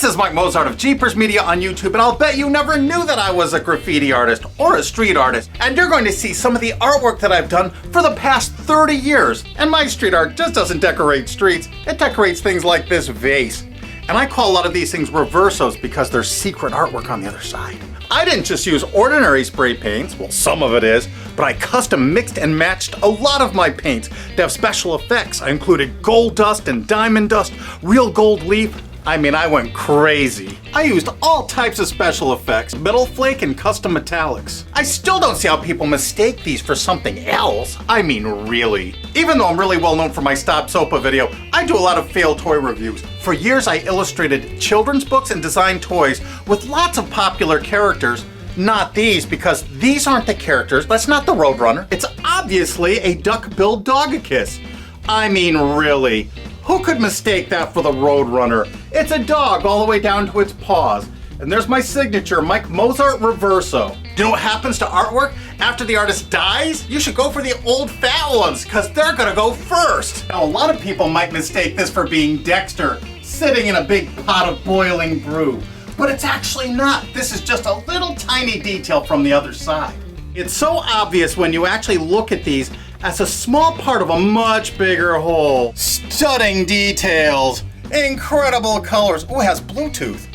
This is Mike Mozart of Jeepers Media on YouTube, and I'll bet you never knew that I was a graffiti artist or a street artist. And you're going to see some of the artwork that I've done for the past 30 years. And my street art just doesn't decorate streets, it decorates things like this vase. And I call a lot of these things reversos because there's secret artwork on the other side. I didn't just use ordinary spray paints, well some of it is, but I custom mixed and matched a lot of my paints to have special effects. I included gold dust and diamond dust, real gold leaf. I mean, I went crazy. I used all types of special effects, metal flake and custom metallics. I still don't see how people mistake these for something else. I mean, really. Even though I'm really well known for my Stop Sopa video, I do a lot of failed toy reviews. For years, I illustrated children's books and designed toys with lots of popular characters. Not these, because these aren't the characters. That's not the Roadrunner. It's obviously a duck-billed Dogicus. I mean, really. Who could mistake that for the Roadrunner? It's a dog all the way down to its paws. And there's my signature, Mike Mozart Reverso. Do you know what happens to artwork after the artist dies? You should go for the old fat ones, because they're gonna go first. Now, a lot of people might mistake this for being Dexter, sitting in a big pot of boiling brew. But it's actually not. This is just a little tiny detail from the other side. It's so obvious when you actually look at these as a small part of a much bigger whole. Stunning details, incredible colors. Oh, it has Bluetooth.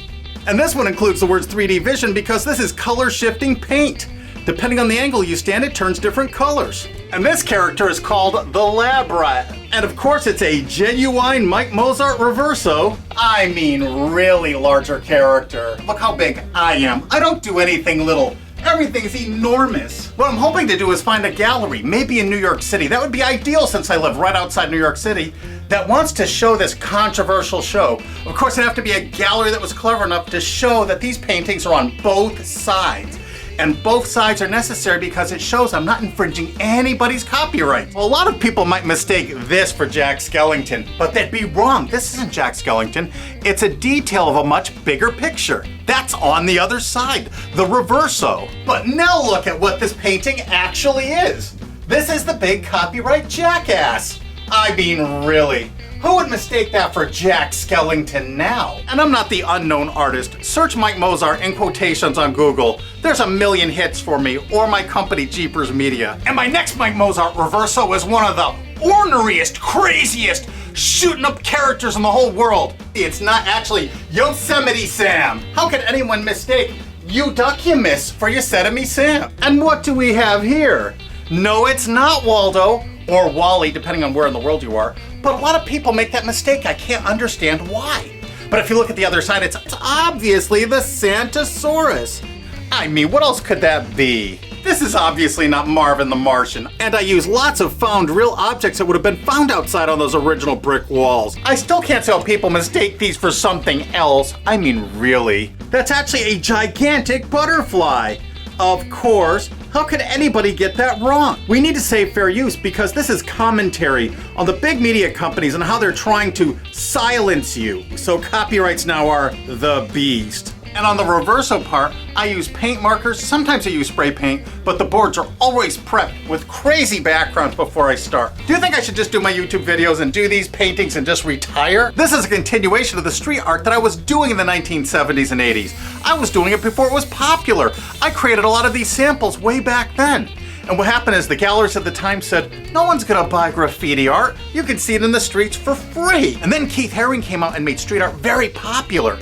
And this one includes the words 3D vision because this is color shifting paint. Depending on the angle you stand, it turns different colors. And this character is called the Lab Rat. And of course it's a genuine Mike Mozart Reverso. I mean, really larger character. Look how big I am. I don't do anything little. Everything's enormous. What I'm hoping to do is find a gallery, maybe in New York City. That would be ideal since I live right outside New York City, that wants to show this controversial show. Of course, it'd have to be a gallery that was clever enough to show that these paintings are on both sides. And both sides are necessary because it shows I'm not infringing anybody's copyright. Well, a lot of people might mistake this for Jack Skellington, but they'd be wrong. This isn't Jack Skellington. It's a detail of a much bigger picture. That's on the other side, the Reverso. But now look at what this painting actually is. This is the big copyright jackass. I mean, really. Who would mistake that for Jack Skellington now? And I'm not the unknown artist. Search Mike Mozart in quotations on Google. There's a million hits for me, or my company, Jeepers Media. And my next Mike Mozart Reverso is one of the orneriest, craziest, shooting up characters in the whole world. It's not actually Yosemite Sam. How could anyone mistake Euduckimus for Yosemite Sam? And what do we have here? No, it's not Waldo, or Wally, depending on where in the world you are. But a lot of people make that mistake. I can't understand why. But if you look at the other side, it's obviously the Santosaurus. I mean, what else could that be? This is obviously not Marvin the Martian, and I use lots of found real objects that would have been found outside on those original brick walls. I still can't see how people mistake these for something else. I mean, really. That's actually a gigantic butterfly. Of course. How could anybody get that wrong? We need to save fair use because this is commentary on the big media companies and how they're trying to silence you. So copyrights now are the beast. And on the Reverso part, I use paint markers, sometimes I use spray paint, but the boards are always prepped with crazy backgrounds before I start. Do you think I should just do my YouTube videos and do these paintings and just retire? This is a continuation of the street art that I was doing in the 1970s and 80s. I was doing it before it was popular. I created a lot of these samples way back then. And what happened is the galleries at the time said, no one's gonna buy graffiti art. You can see it in the streets for free. And then Keith Haring came out and made street art very popular.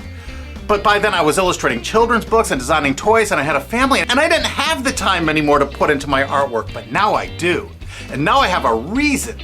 But by then I was illustrating children's books and designing toys, and I had a family, and I didn't have the time anymore to put into my artwork, but now I do. And now I have a reason,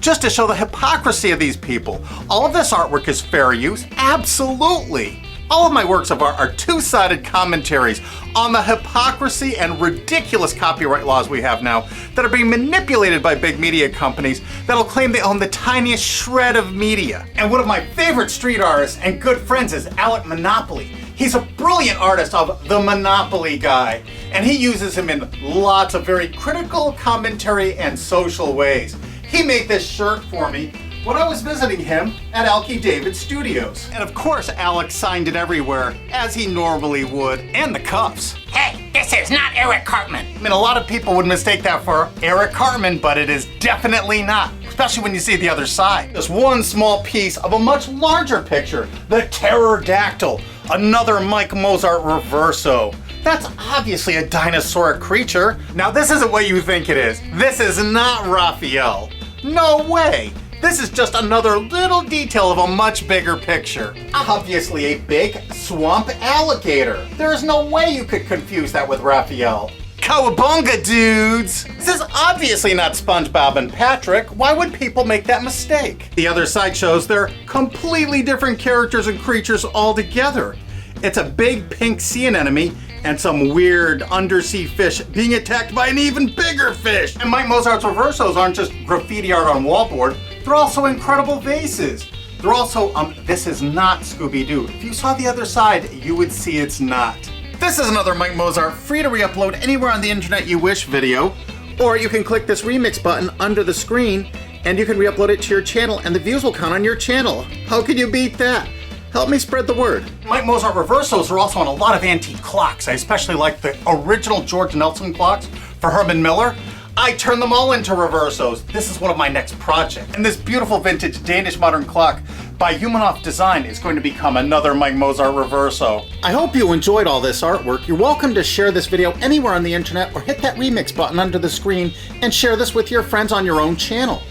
just to show the hypocrisy of these people. All of this artwork is fair use, absolutely. All of my works of art are two-sided commentaries on the hypocrisy and ridiculous copyright laws we have now that are being manipulated by big media companies that'll claim they own the tiniest shred of media. And one of my favorite street artists and good friends is Alec Monopoly. He's a brilliant artist of the Monopoly guy, and he uses him in lots of very critical commentary and social ways. He made this shirt for me when I was visiting him at Alki David Studios. And of course, Alex signed it everywhere, as he normally would, and the cuffs. Hey, this is not Eric Cartman. I mean, a lot of people would mistake that for Eric Cartman, but it is definitely not. especially when you see the other side. Just one small piece of a much larger picture, the pterodactyl, another Mike Mozart reverso. That's obviously a dinosauric creature. Now this isn't what you think it is. This is not Raphael. No way. This is just another little detail of a much bigger picture. Obviously a big swamp alligator. There is no way you could confuse that with Raphael. Cowabunga, dudes! This is obviously not SpongeBob and Patrick. Why would people make that mistake? The other side shows they're completely different characters and creatures altogether. It's a big pink sea anemone and some weird undersea fish being attacked by an even bigger fish. And Mike Mozart's reversos aren't just graffiti art on wallboard, they're also incredible vases. They're also, this is not Scooby-Doo. If you saw the other side, you would see it's not. This is another Mike Mozart free to re-upload anywhere on the internet you wish video, or you can click this remix button under the screen and you can re-upload it to your channel and the views will count on your channel. How can you beat that? Help me spread the word. Mike Mozart reversos are also on a lot of antique clocks. I especially like the original George Nelson clocks for Herman Miller. I turn them all into reversos. This is one of my next projects. And this beautiful vintage Danish modern clock by Humanoff Design is going to become another Mike Mozart reverso. I hope you enjoyed all this artwork. You're welcome to share this video anywhere on the internet or hit that remix button under the screen and share this with your friends on your own channel.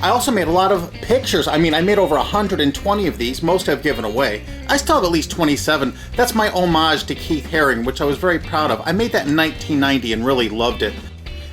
I also made a lot of pictures. I made over 120 of these. Most I've given away. I still have at least 27. That's my homage to Keith Haring, which I was very proud of. I made that in 1990 and really loved it.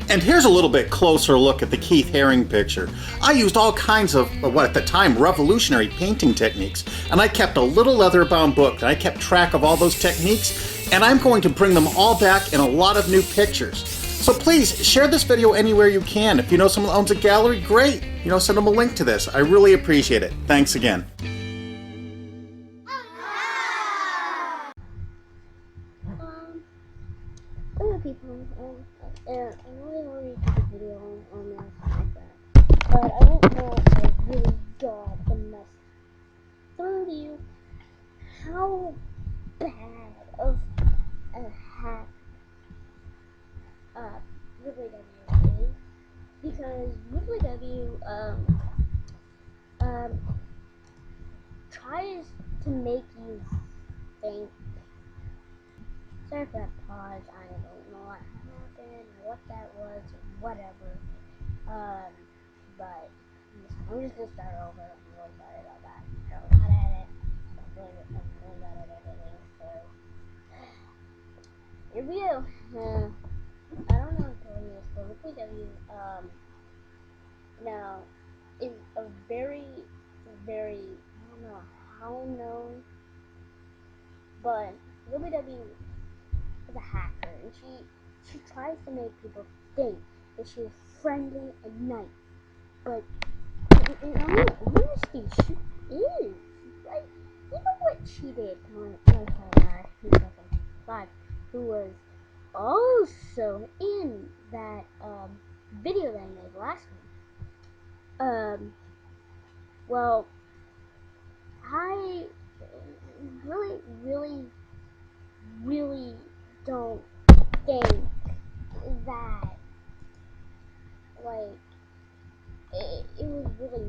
And here's a little bit closer look at the Keith Haring picture. I used all kinds of, what at the time, revolutionary painting techniques, and I kept a little leather-bound book, and I kept track of all those techniques, and I'm going to bring them all back in a lot of new pictures. So please, share this video anywhere you can. If you know someone who owns a gallery, great. Send them a link to this. I really appreciate it. Thanks again. Hello people, I really already did a video on this like that, but I don't know if I really got the message through how bad of a hack Ripley W is, because Ripley W tries to make you think. Sorry for that pause, I don't know what happened, or what that was, or whatever, but I'm just gonna start over, I'm really sorry about that, so not edit, I'm really bad at editing, so, here we go. I don't know if I told you this, but Ripley W, now, is a very, I don't know how known, but Ripley W is a hacker, and she tries to make people think that she is friendly and nice, but in all honesty, she is. Like, you know what she did to my 2005, who was also in that video that I made last week. Well, I really don't think that, like, it was really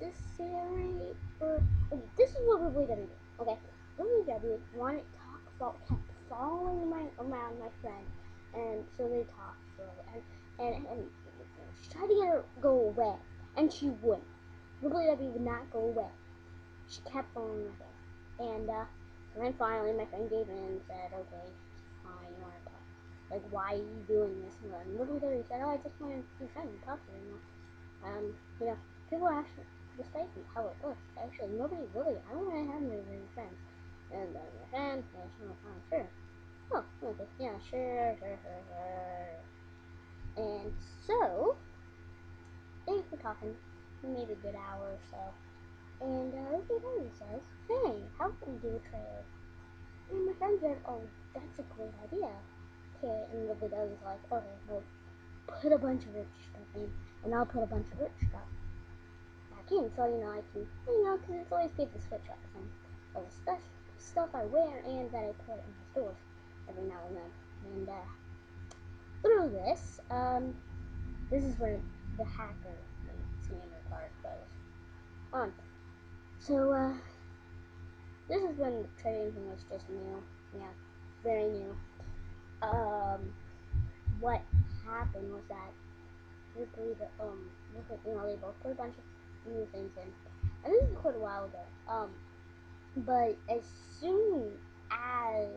necessary for, okay, this is what WW did, okay? WW wanted to talk about, kept following around my friend, and so they talked for a while, and she tried to get her to go away, and she wouldn't. WW would not go away. She kept following me there, and then finally my friend gave in and said, okay, fine, you want to talk. Like, why are you doing this? And WW said, oh, I just want to be friends and talk to you, people actually mistake me how it looks. Actually, nobody really, I don't really have many friends. And my friend, sure. Oh, okay, yeah, sure. And so, they were talking for maybe a good hour or so. And everybody says, hey, how can we do a trailer? And my friend said, oh, that's a great idea. Okay, and the video was like, okay, well, put a bunch of rich stuff in, and I'll put a bunch of rich stuff back in, so, I can, because it's always good to switch up some of the stuff I wear and that I put in the stores every now and then. And, through this is where the hacker standard part, but so this is when the trading thing was just new. Yeah, very new. What happened was that Ripley, they both put a bunch of new things in, and this is quite a while ago. But as soon as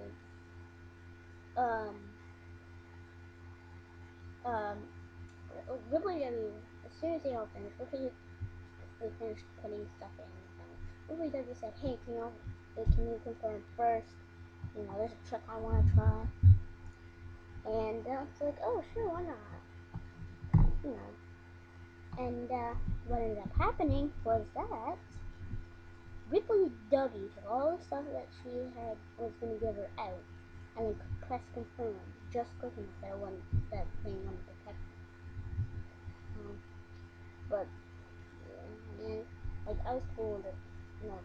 um um Ripley, as soon as they all finished, they finished putting stuff in. Ripley W said, "Hey, can you confirm first? There's a trick I want to try." And it's like, "Oh, sure, why not?" You know. And what ended up happening was that Ripley W took all the stuff that she was going to give her out, and then press confirm, just clicking it there when that thing on the detector. But yeah, like I was told that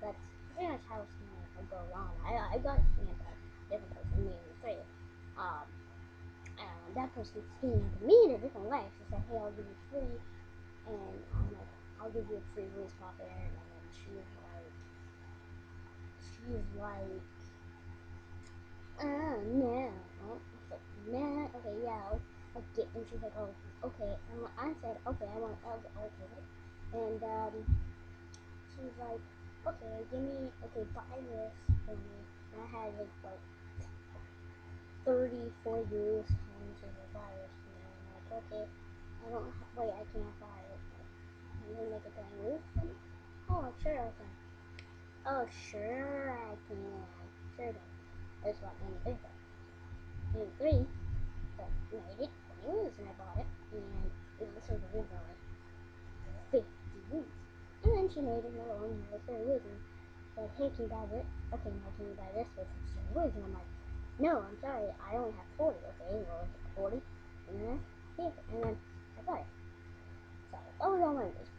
that's pretty much how it's gonna go along. I got scammed by a different person, maybe three. Um, and that person scammed me in a different way. She said, "Hey, I'll give you free," and I'm like, "I'll give you a free voice pop air," and then she's like, "Oh no," it's like, "Nah, okay, yeah, I'll get," and she's like, "Oh, okay," and I said, "Okay, I'll take it," and she's like, "Okay, buy this for me," and I had like 30, 40 euros, and she's like, "Buy this for me," and I'm like, "Okay, wait, I can't buy it, can you make it brand new for me?" "Oh, sure I can." "Oh, sure I can." Sure then. That's what made me think of. Made three, but made it brand new, and I bought it, and this was originally 50 euros. And then she made another one, and it was 30 euros, and said, "Hey, can you buy this?" "Okay, now can you buy this for 60 euros?" And I'm like, "No, I'm sorry, I only have 40. Okay, well, 40. And then and then I bought it. So that was all my news.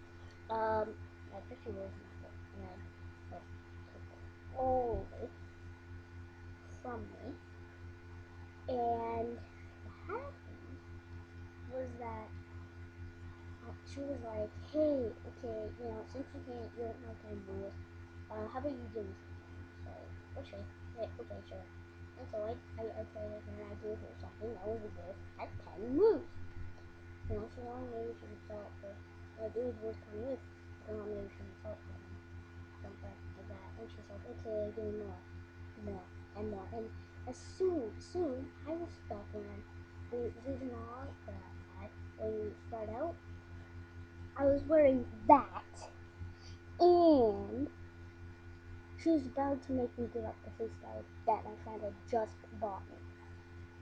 Like 50 euros in my book. And then like took it all away from me. And what happened was that she was like, "Hey, okay, since you don't have time to do this, how about you give me something?" So, okay, okay, sure. And so I told her, and I gave her something that was worth at 10 moves. She wanted maybe she could sell it for, like, it was worth 10 moves. I don't know, maybe she could sell it for something like that. And she's like, "Okay, give me more, and more." And as soon, I was stuck on the reason all that I had when you start out. I was wearing that, and she was about to make me give up the freestyle that my friend had just bought me.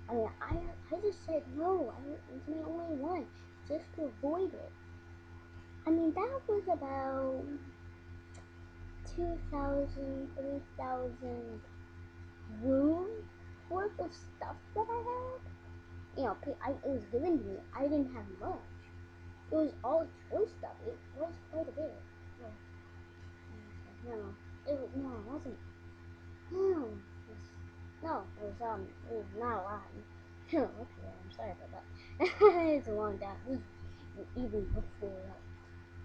I mean, I just said no. It's my only one, just to avoid it. I mean, that was about 2,000, 3,000 room worth of stuff that I had. It was given to me. I didn't have much. It was all choice stuff. It was quite a bit. No, it wasn't. No, it was not a lot. Okay, I'm sorry about that. It's a long time. It was even before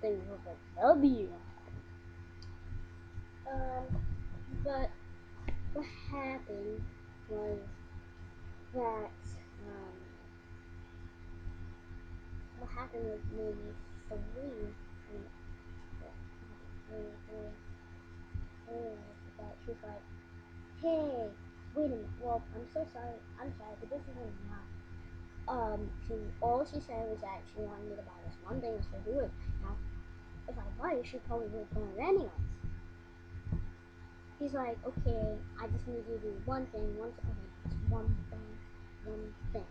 things were like W. But what happened was that, um, what happened was maybe three, that she was like, "Hey, wait a minute. Well, I'm so sorry. I'm sorry, but this isn't enough." All she said was that she wanted me to buy this one thing for good. Now, if I buy it, she probably would have done it anyways. He's like, "Okay, I just need you to do one thing, one simple thing, just one thing, one thing."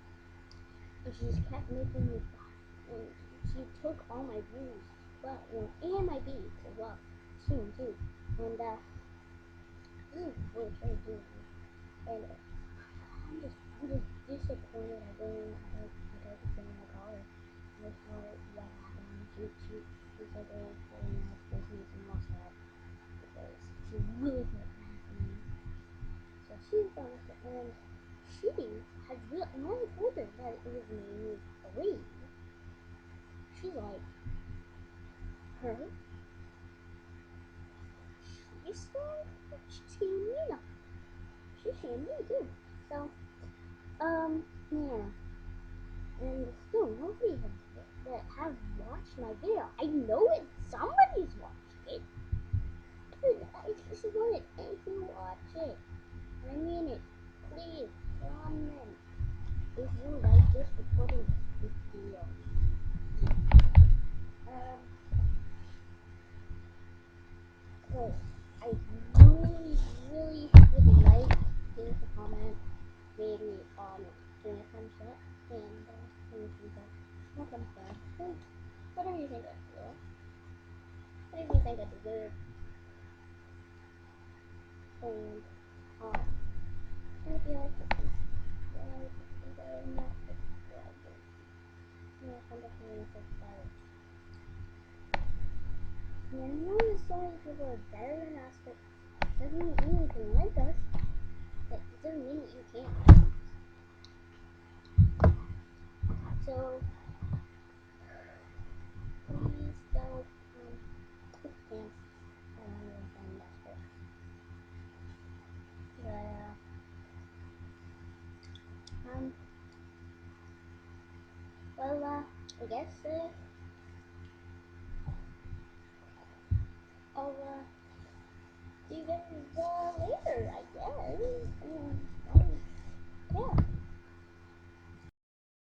And she just kept making me buy. And she took all my views, well, and my beats as well, soon too. And really trying to do it. And I'm just disappointed. I don't think I call her. I tell her what happened. She said, "Oh, it's business and all that," because she really hurt me. So she's done it, and she has really, and when I told her that it was mainly three, she's like, her. She's seeing me now. She's seeing me too. So, yeah. And still nobody that have watched my video. I know it. Somebody's watched it. I just want it if you watch it. I mean it. Please comment if you like this recording video. But I really would like you to comment maybe doing a thumbs up and thumbs up. No thumbs down. Whatever you think I deserve. Whatever you think I deserve. And if you like this, subscribe, not subscribe. Yeah, I'm definitely subscribe. And I know that so many people are better than us, but doesn't mean you can like us. That doesn't mean that you can't. So please don't click dance on your phone. That's it. Well, I guess I'll see you guys later.